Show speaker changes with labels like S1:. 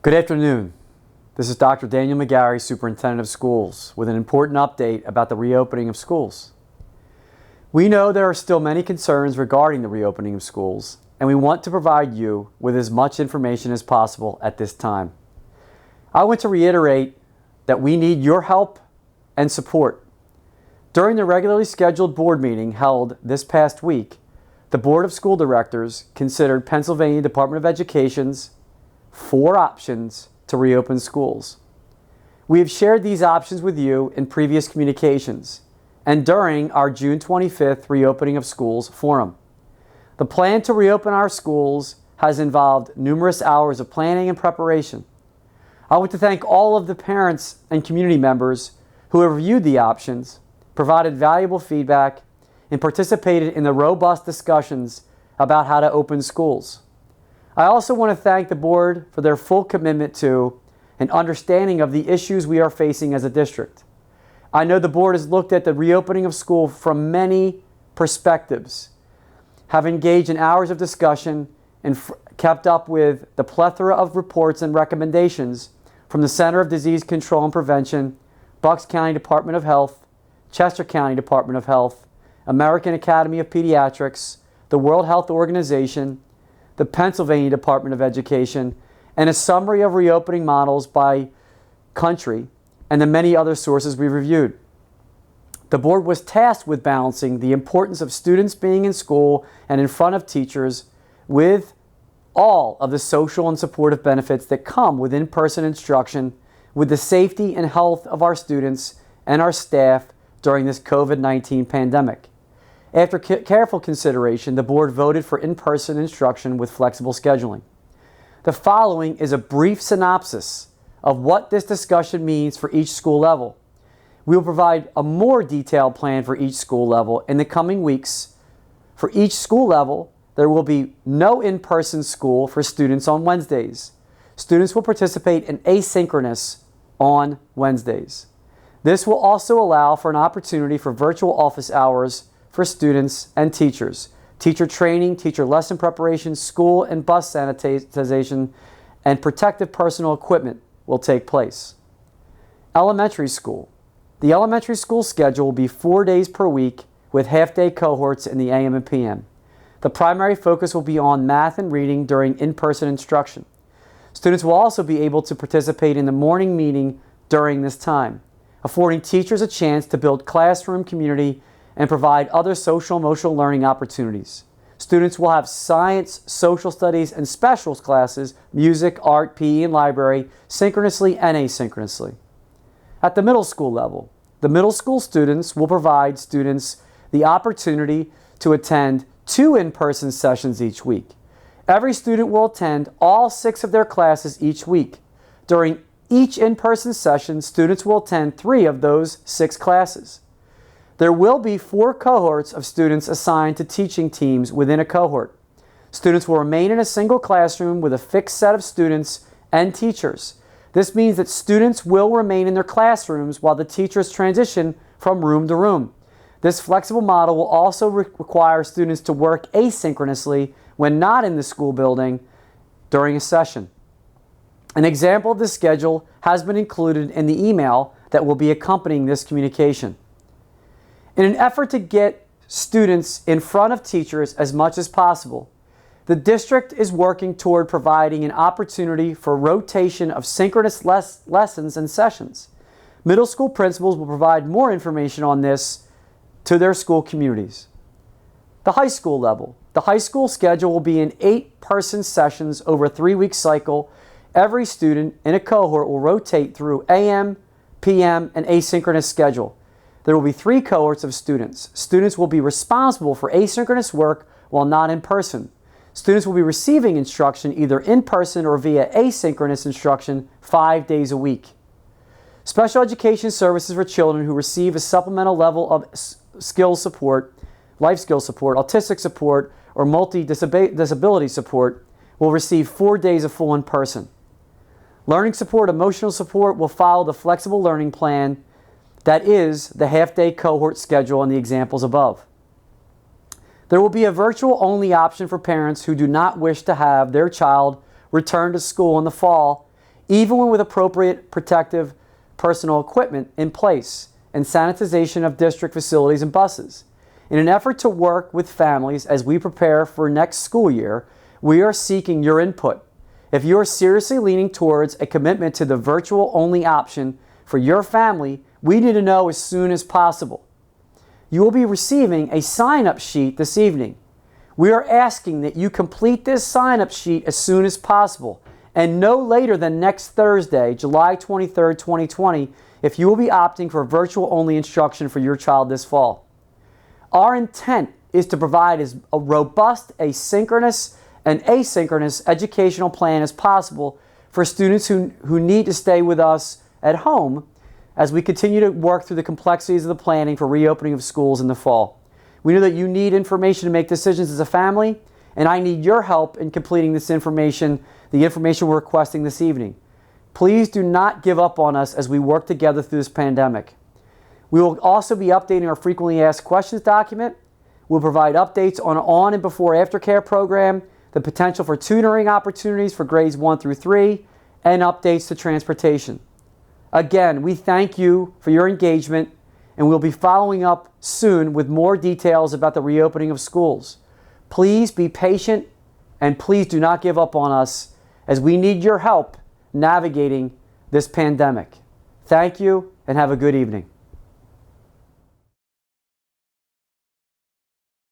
S1: Good afternoon. This is Dr. Daniel McGarry, Superintendent of Schools, with an important update about the reopening of schools. We know there are still many concerns regarding the reopening of schools, and we want to provide you with as much information as possible at this time. I want to reiterate that we need your help and support. During the regularly scheduled board meeting held this past week, the Board of School Directors considered Pennsylvania Department of Education's 4 options to reopen schools. We have shared these options with you in previous communications and during our June 25th Reopening of Schools Forum. The plan to reopen our schools has involved numerous hours of planning and preparation. I want to thank all of the parents and community members who have reviewed the options, provided valuable feedback, and participated in the robust discussions about how to open schools. I also want to thank the board for their full commitment to and understanding of the issues we are facing as a district. I know the board has looked at the reopening of school from many perspectives, have engaged in hours of discussion, and kept up with the plethora of reports and recommendations from the Center of Disease Control and Prevention, Bucks County Department of Health, Chester County Department of Health, American Academy of Pediatrics, the World Health Organization, the Pennsylvania Department of Education, and a summary of reopening models by country and the many other sources we reviewed. The board was tasked with balancing the importance of students being in school and in front of teachers with all of the social and supportive benefits that come with in-person instruction, with the safety and health of our students and our staff during this COVID-19 pandemic. After careful consideration, the board voted for in-person instruction with flexible scheduling. The following is a brief synopsis of what this discussion means for each school level. We will provide a more detailed plan for each school level in the coming weeks. For each school level, there will be no in-person school for students on Wednesdays. Students will participate in asynchronous on Wednesdays. This will also allow for an opportunity for virtual office hours for students and teachers. Teacher training, teacher lesson preparation, school and bus sanitization, and protective personal equipment will take place. Elementary school. The elementary school schedule will be 4 days per week with half-day cohorts in the AM and PM. The primary focus will be on math and reading during in-person instruction. Students will also be able to participate in the morning meeting during this time, affording teachers a chance to build classroom community and provide other social emotional learning opportunities. Students will have science, social studies, and specials classes, music, art, PE, and library, synchronously and asynchronously. At the middle school level, the middle school students will provide students the opportunity to attend 2 in-person sessions each week. Every student will attend all 6 of their classes each week. During each in-person session, students will attend 3 of those 6 classes. There will be 4 cohorts of students assigned to teaching teams within a cohort. Students will remain in a single classroom with a fixed set of students and teachers. This means that students will remain in their classrooms while the teachers transition from room to room. This flexible model will also require students to work asynchronously when not in the school building during a session. An example of this schedule has been included in the email that will be accompanying this communication. In an effort to get students in front of teachers as much as possible, the district is working toward providing an opportunity for rotation of synchronous lessons and sessions. Middle school principals will provide more information on this to their school communities. The high school level. The high school schedule will be in 8-person sessions over a 3-week cycle. Every student in a cohort will rotate through AM, PM, and asynchronous schedule. There will be 3 cohorts of students. Students will be responsible for asynchronous work while not in person. Students will be receiving instruction either in person or via asynchronous instruction 5 days a week. Special education services for children who receive a supplemental level of skill support, life skill support, autistic support, or multi-disability support will receive 4 days of full in-person. Learning support, emotional support will follow the flexible learning plan that is the half-day cohort schedule in the examples above. There will be a virtual-only option for parents who do not wish to have their child return to school in the fall, even when with appropriate protective personal equipment in place and sanitization of district facilities and buses. In an effort to work with families as we prepare for next school year, we are seeking your input. If you are seriously leaning towards a commitment to the virtual-only option for your family, we need to know as soon as possible. You will be receiving a sign-up sheet this evening. We are asking that you complete this sign-up sheet as soon as possible and no later than next Thursday, July 23rd, 2020, if you will be opting for virtual-only instruction for your child this fall. Our intent is to provide as a robust asynchronous and asynchronous educational plan as possible for students who need to stay with us at home as we continue to work through the complexities of the planning for reopening of schools in the fall. We know that you need information to make decisions as a family, and I need your help in completing this information, the information we're requesting this evening. Please do not give up on us as we work together through this pandemic. We will also be updating our frequently asked questions document. We'll provide updates on and before aftercare program, the potential for tutoring opportunities for grades 1 through 3, and updates to transportation. Again, we thank you for your engagement, and we'll be following up soon with more details about the reopening of schools. Please be patient, and please do not give up on us as we need your help navigating this pandemic. Thank you, and have a good evening.